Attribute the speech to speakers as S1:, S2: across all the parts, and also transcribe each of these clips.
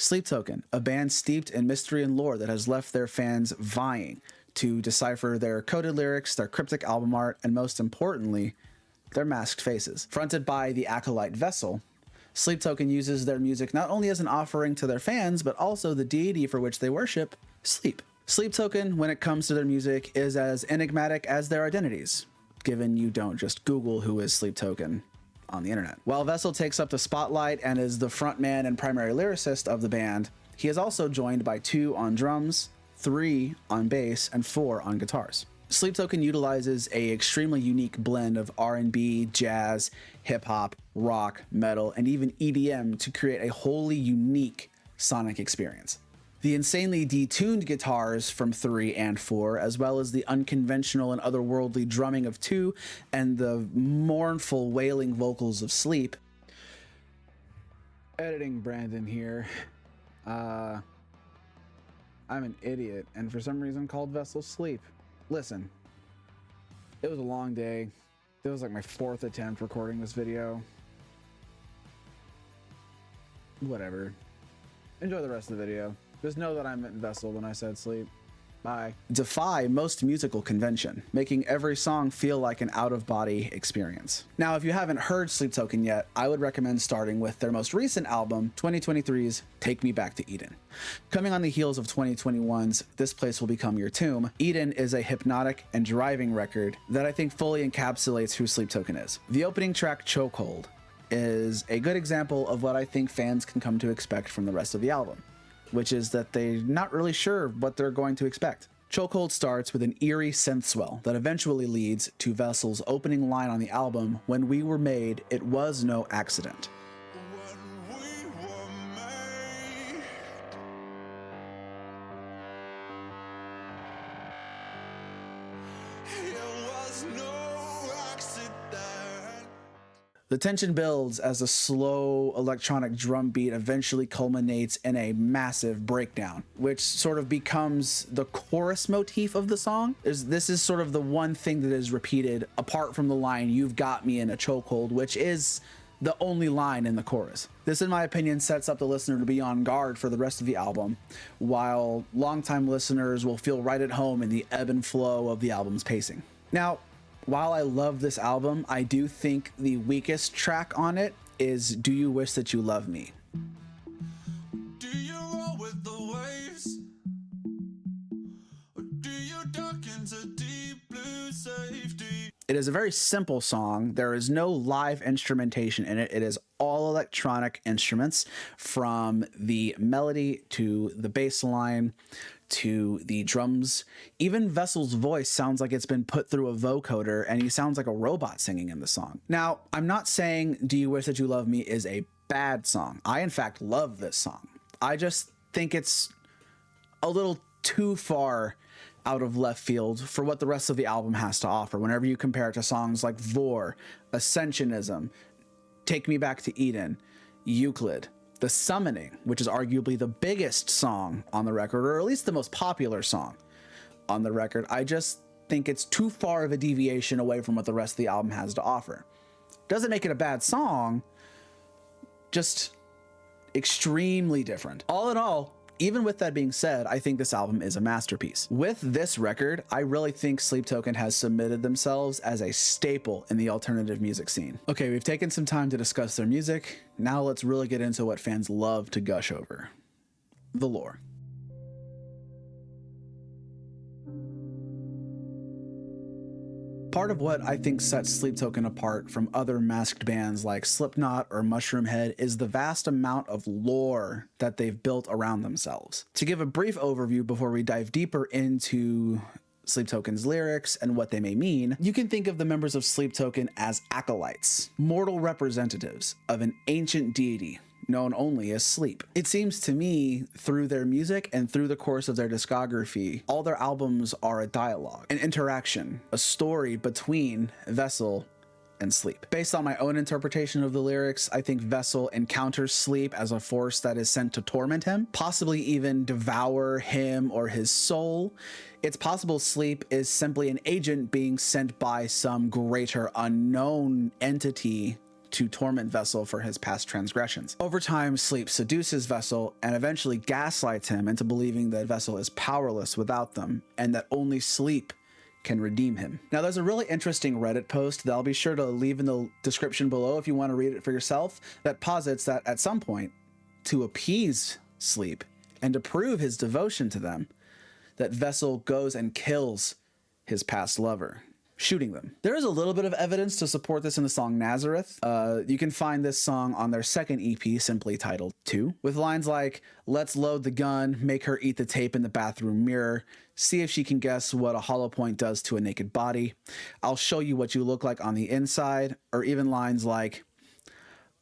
S1: Sleep Token, a band steeped in mystery and lore that has left their fans vying to decipher their coded lyrics, their cryptic album art, and most importantly, their masked faces. Fronted by the acolyte Vessel, Sleep Token uses their music not only as an offering to their fans, but also the deity for which they worship, sleep. Sleep Token, when it comes to their music, is as enigmatic as their identities, given you don't just Google who is Sleep Token on the internet. While Vessel takes up the spotlight and is the frontman and primary lyricist of the band, he is also joined by 2 on drums, 3 on bass, and 4 on guitars. Sleep Token utilizes a extremely unique blend of R&B, jazz, hip-hop, rock, metal, and even EDM to create a wholly unique sonic experience. The insanely detuned guitars from 3 and 4, as well as the unconventional and otherworldly drumming of 2, and the mournful wailing vocals of Sleep. Editing Brandon here. I'm an idiot, and for some reason called Vessel Sleep. Listen, it was a long day. It was like my 4th attempt recording this video. Whatever. Enjoy the rest of the video. Just know that I meant Vessel when I said sleep. Bye. Defy most musical convention, making every song feel like an out-of-body experience. Now, if you haven't heard Sleep Token yet, I would recommend starting with their most recent album, 2023's Take Me Back to Eden. Coming on the heels of 2021's This Place Will Become Your Tomb, Eden is a hypnotic and driving record that I think fully encapsulates who Sleep Token is. The opening track, Chokehold, is a good example of what I think fans can come to expect from the rest of the album, which is that they're not really sure what they're going to expect. Chokehold starts with an eerie synth swell that eventually leads to Vessel's opening line on the album, "When we were made, it was no accident." The tension builds as a slow electronic drum beat eventually culminates in a massive breakdown, which sort of becomes the chorus motif of the song. This is sort of the one thing that is repeated apart from the line, "You've got me in a chokehold," which is the only line in the chorus. This, in my opinion, sets up the listener to be on guard for the rest of the album, while longtime listeners will feel right at home in the ebb and flow of the album's pacing. Now, while I love this album, I do think the weakest track on it is "Do You Wish That You Love Me."
S2: Do you roll with the waves? Or do you duck into deep blue safety?
S1: It is a very simple song. There is no live instrumentation in it. It is all electronic instruments, from the melody to the bass line to the drums. Even Vessel's voice sounds like it's been put through a vocoder, and he sounds like a robot singing in the song. Now, I'm not saying "Do You Wish That You Love Me" is a bad song. I, in fact, love this song. I just think it's a little too far out of left field for what the rest of the album has to offer whenever you compare it to songs like Vor, Ascensionism, Take Me Back to Eden, Euclid, The Summoning, which is arguably the biggest song on the record, or at least the most popular song on the record. I just think it's too far of a deviation away from what the rest of the album has to offer. Doesn't make it a bad song, just extremely different. All in all, even with that being said, I think this album is a masterpiece. With this record, I really think Sleep Token has cemented themselves as a staple in the alternative music scene. Okay, we've taken some time to discuss their music. Now let's really get into what fans love to gush over: the lore. Part of what I think sets Sleep Token apart from other masked bands like Slipknot or Mushroomhead is the vast amount of lore that they've built around themselves. To give a brief overview before we dive deeper into Sleep Token's lyrics and what they may mean, you can think of the members of Sleep Token as acolytes, mortal representatives of an ancient deity known only as Sleep. It seems to me, through their music and through the course of their discography, all their albums are a dialogue, an interaction, a story between Vessel and Sleep. Based on my own interpretation of the lyrics, I think Vessel encounters Sleep as a force that is sent to torment him, possibly even devour him or his soul. It's possible Sleep is simply an agent being sent by some greater unknown entity to torment Vessel for his past transgressions. Over time, Sleep seduces Vessel and eventually gaslights him into believing that Vessel is powerless without them and that only Sleep can redeem him. Now, there's a really interesting Reddit post that I'll be sure to leave in the description below if you want to read it for yourself, that posits that at some point, to appease Sleep and to prove his devotion to them, that Vessel goes and kills his past lover, shooting them. There is a little bit of evidence to support this in the song Nazareth. You can find this song on their second EP, simply titled 2, with lines like, "Let's load the gun, make her eat the tape in the bathroom mirror, see if she can guess what a hollow point does to a naked body. I'll show you what you look like on the inside," or even lines like,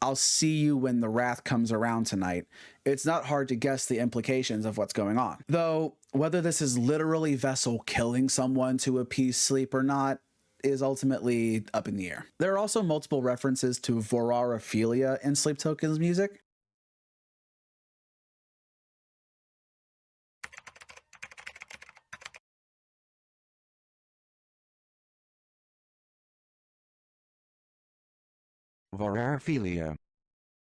S1: "I'll see you when the wrath comes around tonight. It's not hard to guess the implications of what's going on." Though, whether this is literally Vessel killing someone to appease Sleep or not is ultimately up in the air. There are also multiple references to vorophilia in Sleep Token's music.
S3: Vorophilia.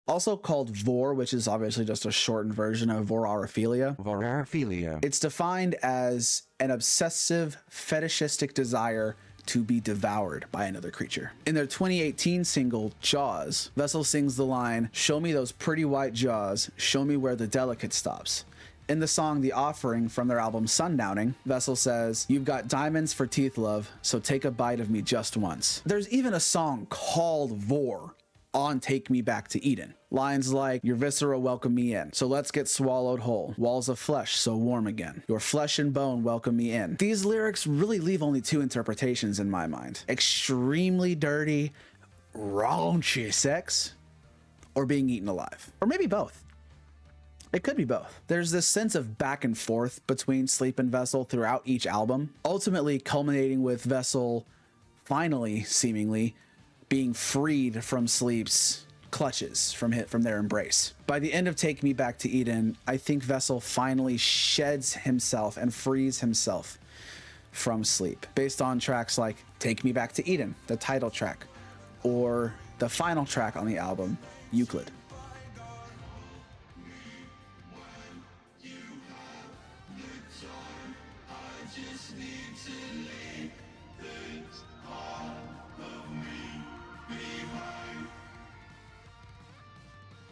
S1: Also called vor, which is obviously just a shortened version of vorophilia.
S3: Vorophilia.
S1: It's defined as an obsessive, fetishistic desire to be devoured by another creature. In their 2018 single, Jaws, Vessel sings the line, "Show me those pretty white jaws, show me where the delicate stops." In the song The Offering from their album Sundowning, Vessel says, "You've got diamonds for teeth, love, so take a bite of me just once." There's even a song called Vor on Take Me Back to Eden. Lines like, "Your viscera welcome me in, so let's get swallowed whole. Walls of flesh so warm again. Your flesh and bone welcome me in." These lyrics really leave only two interpretations in my mind. Extremely dirty, raunchy sex, or being eaten alive. Or maybe both. It could be both. There's this sense of back and forth between Sleep and Vessel throughout each album, ultimately culminating with Vessel finally, seemingly, being freed from Sleep's clutches, from their embrace. By the end of Take Me Back to Eden, I think Vessel finally sheds himself and frees himself from Sleep, based on tracks like Take Me Back to Eden, the title track, or the final track on the album, Euclid.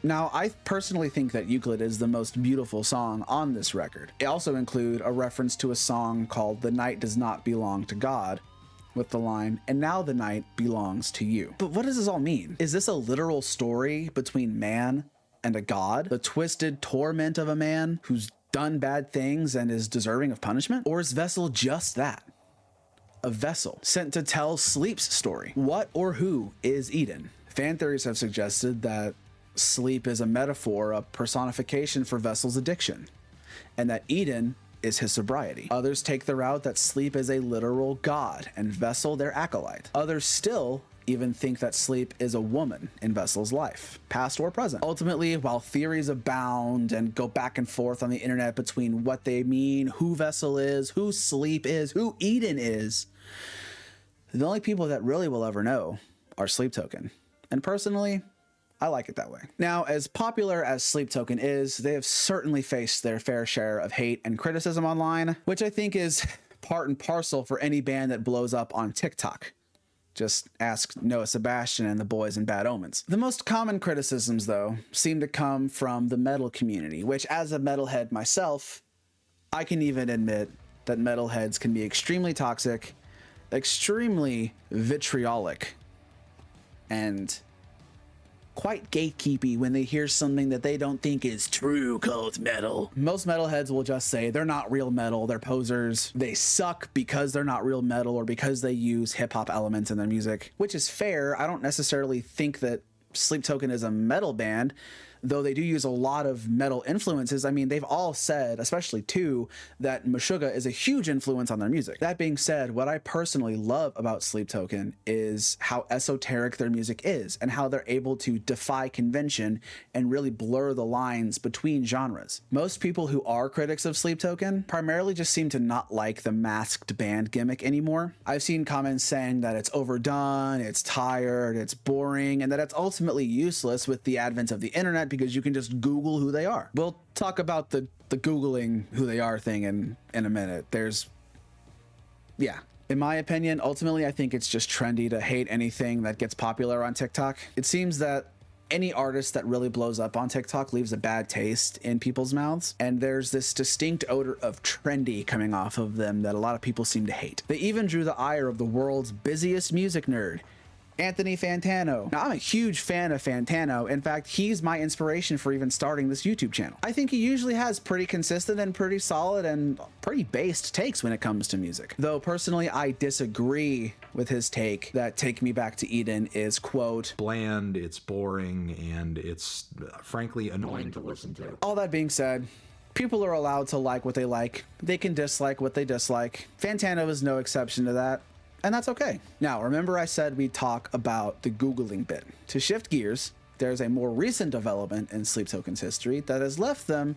S1: Now, I personally think that Euclid is the most beautiful song on this record. It also includes a reference to a song called "The Night Does Not Belong to God," with the line, "And now the night belongs to you." But what does this all mean? Is this a literal story between man and a god? The twisted torment of a man who's done bad things and is deserving of punishment? Or is Vessel just that? A vessel sent to tell Sleep's story? What or who is Eden? Fan theories have suggested that Sleep is a metaphor, a personification for Vessel's addiction, and that Eden is his sobriety. Others take the route that Sleep is a literal god and Vessel their acolyte. Others still even think that Sleep is a woman in Vessel's life, past or present. Ultimately, while theories abound and go back and forth on the internet between what they mean, who Vessel is, who Sleep is, who Eden is, the only people that really will ever know are Sleep Token. And personally, I like it that way. Now, as popular as Sleep Token is, they have certainly faced their fair share of hate and criticism online, which I think is part and parcel for any band that blows up on TikTok. Just ask Noah Sebastian and the boys in Bad Omens. The most common criticisms, though, seem to come from the metal community, which, as a metalhead myself, I can even admit that metalheads can be extremely toxic, extremely vitriolic, and quite gatekeepy when they hear something that they don't think is true cult metal. Most metalheads will just say they're not real metal, they're posers, they suck because they're not real metal or because they use hip-hop elements in their music, which is fair. I don't necessarily think that Sleep Token is a metal band. though they do use a lot of metal influences, I mean, they've all said, especially two, that Meshuggah is a huge influence on their music. That being said, what I personally love about Sleep Token is how esoteric their music is and how they're able to defy convention and really blur the lines between genres. Most people who are critics of Sleep Token primarily just seem to not like the masked band gimmick anymore. I've seen comments saying that it's overdone, it's tired, it's boring, and that it's ultimately useless with the advent of the internet because you can just Google who they are. We'll talk about the Googling who they are thing in a minute. In my opinion, ultimately, I think it's just trendy to hate anything that gets popular on TikTok. It seems that any artist that really blows up on TikTok leaves a bad taste in people's mouths, and there's this distinct odor of trendy coming off of them that a lot of people seem to hate. They even drew the ire of the world's busiest music nerd, Anthony Fantano. Now, I'm a huge fan of Fantano. In fact, he's my inspiration for even starting this YouTube channel. I think he usually has pretty consistent and pretty solid and pretty based takes when it comes to music. Though personally, I disagree with his take that Take Me Back to Eden is, quote,
S4: bland, it's boring, and it's frankly annoying to listen to.
S1: All that being said, people are allowed to like what they like. They can dislike what they dislike. Fantano is no exception to that. And that's okay. Now, remember I said we'd talk about the Googling bit. To shift gears, there's a more recent development in Sleep Token's history that has left them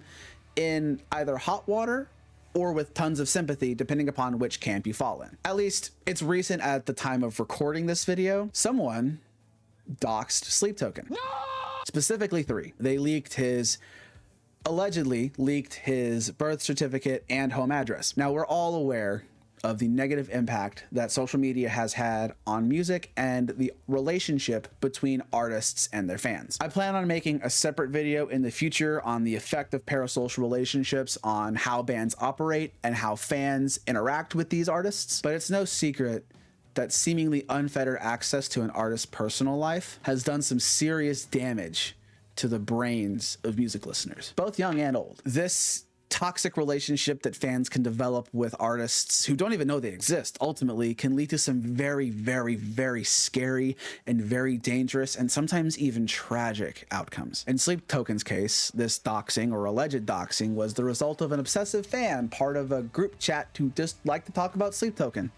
S1: in either hot water or with tons of sympathy, depending upon which camp you fall in. At least, it's recent at the time of recording this video. Someone doxed Sleep Token. No! Specifically 3. They allegedly leaked his birth certificate and home address. Now, we're all aware of the negative impact that social media has had on music and the relationship between artists and their fans. I plan on making a separate video in the future on the effect of parasocial relationships on how bands operate and how fans interact with these artists, but it's no secret that seemingly unfettered access to an artist's personal life has done some serious damage to the brains of music listeners, both young and old. This toxic relationship that fans can develop with artists who don't even know they exist ultimately can lead to some very, very, very scary and very dangerous and sometimes even tragic outcomes. In Sleep Token's case, this doxing or alleged doxing was the result of an obsessive fan, part of a group chat who just liked to talk about Sleep Token.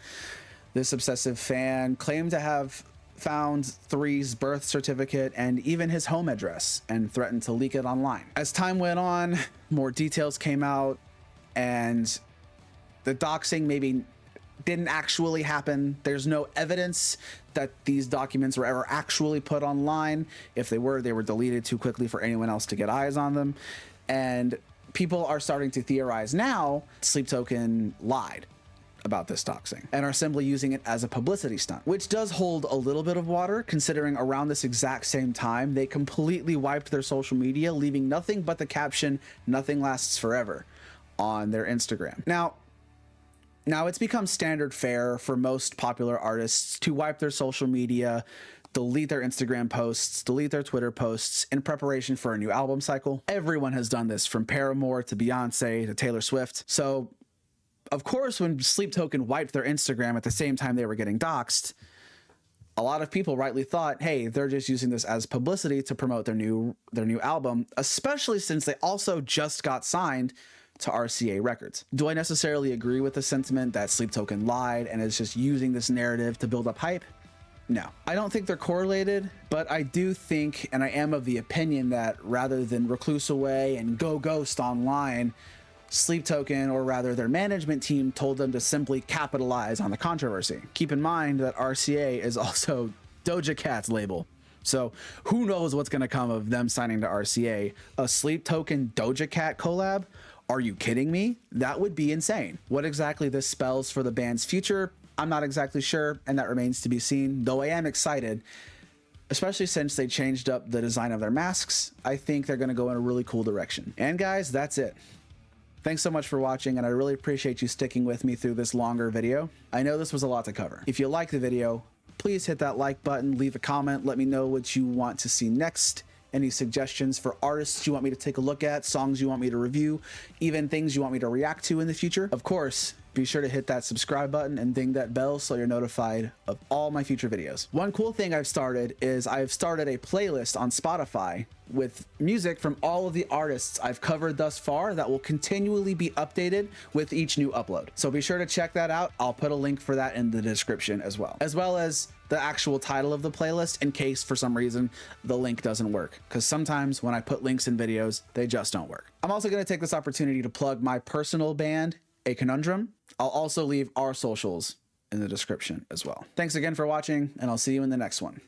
S1: This obsessive fan claimed to have found 3's birth certificate and even his home address and threatened to leak it online. As time went on, more details came out and the doxing maybe didn't actually happen. There's no evidence that these documents were ever actually put online. If they were deleted too quickly for anyone else to get eyes on them. And people are starting to theorize now Sleep Token lied about this doxing and are simply using it as a publicity stunt, which does hold a little bit of water considering around this exact same time they completely wiped their social media, leaving nothing but the caption "Nothing lasts forever" on their Instagram. Now it's become standard fare for most popular artists to wipe their social media, delete their Instagram posts, delete their Twitter posts in preparation for a new album cycle. Everyone has done this, from Paramore to Beyonce to Taylor Swift. So of course, when Sleep Token wiped their Instagram at the same time they were getting doxxed, a lot of people rightly thought, hey, they're just using this as publicity to promote their new album, especially since they also just got signed to RCA Records. Do I necessarily agree with the sentiment that Sleep Token lied and is just using this narrative to build up hype? No, I don't think they're correlated, but I do think, and I am of the opinion that rather than recluse away and go ghost online, Sleep Token, or rather their management team, told them to simply capitalize on the controversy. Keep in mind that RCA is also Doja Cat's label. So who knows what's going to come of them signing to RCA. A Sleep Token Doja Cat collab? Are you kidding me? That would be insane. What exactly this spells for the band's future, I'm not exactly sure, and that remains to be seen, though I am excited, especially since they changed up the design of their masks. I think they're going to go in a really cool direction. And guys, that's it. Thanks so much for watching, and I really appreciate you sticking with me through this longer video. I know this was a lot to cover. If you like the video, please hit that like button, leave a comment, let me know what you want to see next, any suggestions for artists you want me to take a look at, songs you want me to review, even things you want me to react to in the future. Of course, Be sure to hit that subscribe button and ding that bell so you're notified of all my future videos. One cool thing I've started is I've started a playlist on Spotify with music from all of the artists I've covered thus far that will continually be updated with each new upload. So be sure to check that out. I'll put a link for that in the description as well as the actual title of the playlist in case for some reason the link doesn't work, because sometimes when I put links in videos, they just don't work. I'm also going to take this opportunity to plug my personal band, A Conundrum. I'll also leave our socials in the description as well. Thanks again for watching, and I'll see you in the next one.